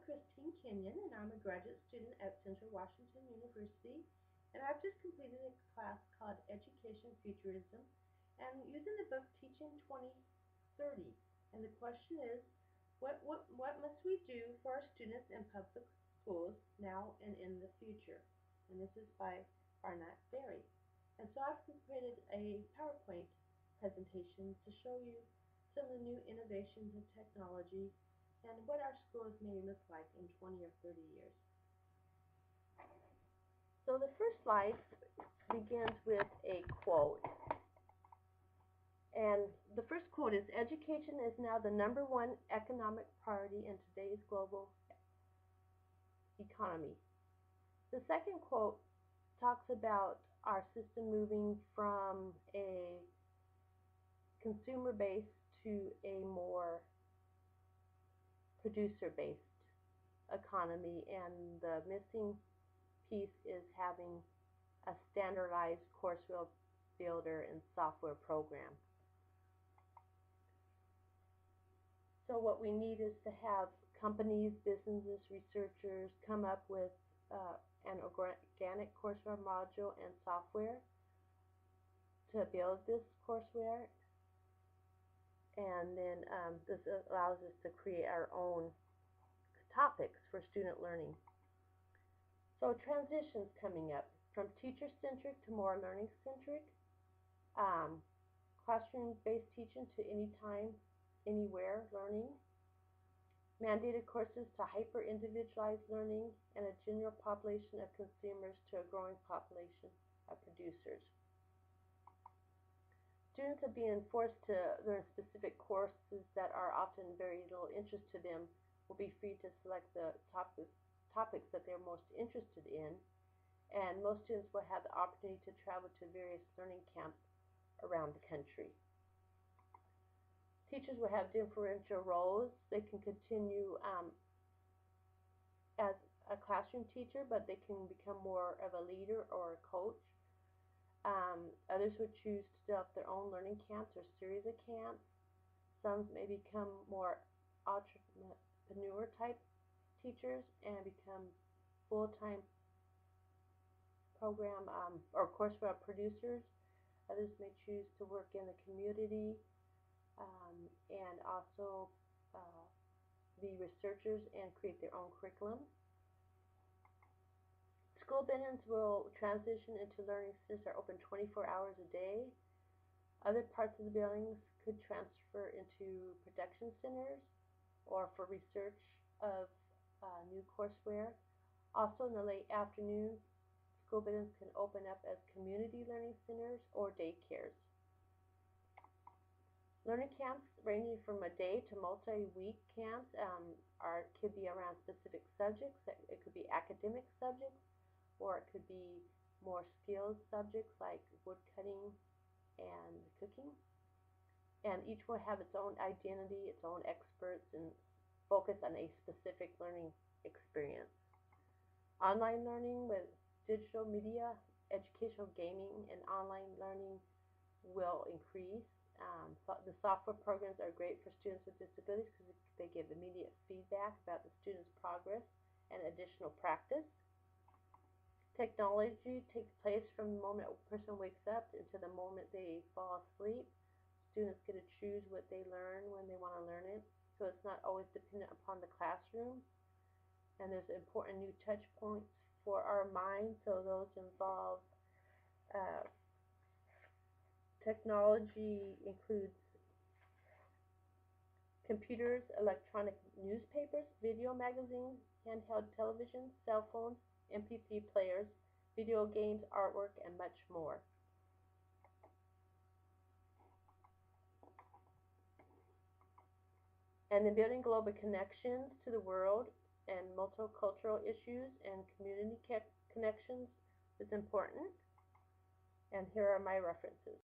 Christine Kenyon, and I'm a graduate student at Central Washington University. And I've just completed a class called Education Futurism, and using the book Teaching 2030. And the question is, what must we do for our students in public schools now and in the future? And this is by Barnett Berry. And so I've created a PowerPoint presentation to show you some of the new innovations in technology and what our schools may look like in 20 or 30 years. So the first slide begins with a quote. And the first quote is, "Education is now the #1 economic priority in today's global economy." The second quote talks about our system moving from a consumer-based to a more producer-based economy, and the missing piece is having a standardized course builder and software program. So what we need is to have companies, businesses, researchers come up with an organic courseware module and software to build this courseware, and then this allows us to create our own topics for student learning. So transitions coming up from teacher-centric to more learning-centric, classroom-based teaching to anytime, anywhere learning, mandated courses to hyper-individualized learning, and a general population of consumers to a growing population of producers. Students are being forced to learn specific courses that are often very little interest to them will be free to select the topics that they're most interested in, and most students will have the opportunity to travel to various learning camps around the country. Teachers will have differential roles. They can continue as a classroom teacher, but they can become more of a leader or a coach. Others would choose to develop their own learning camps or series of camps. Some may become more entrepreneur type teachers and become full-time program or courseware producers. Others may choose to work in the community and also be researchers and create their own curriculum. School buildings will transition into learning centers that are open 24 hours a day. Other parts of the buildings could transfer into production centers or for research of new courseware. Also, in the late afternoons, school buildings can open up as community learning centers or daycares. Learning camps ranging from a day to multi-week camps could be around specific subjects. It could be academic subjects, or it could be more skilled subjects like wood cutting and cooking. And each will have its own identity, its own experts, and focus on a specific learning experience. Online learning with digital media, educational gaming, and online learning will increase. The software programs are great for students with disabilities because they give immediate feedback about the student's progress and additional practice. Technology takes place from the moment a person wakes up until the moment they fall asleep. Students get to choose what they learn when they want to learn it, so it's not always dependent upon the classroom. And there's important new touch points for our mind, so those involve technology includes computers, electronic newspapers, video magazines, handheld televisions, cell phones, MP3 players, video games, artwork, and much more. And in building global connections to the world and multicultural issues and community connections is important. And here are my references.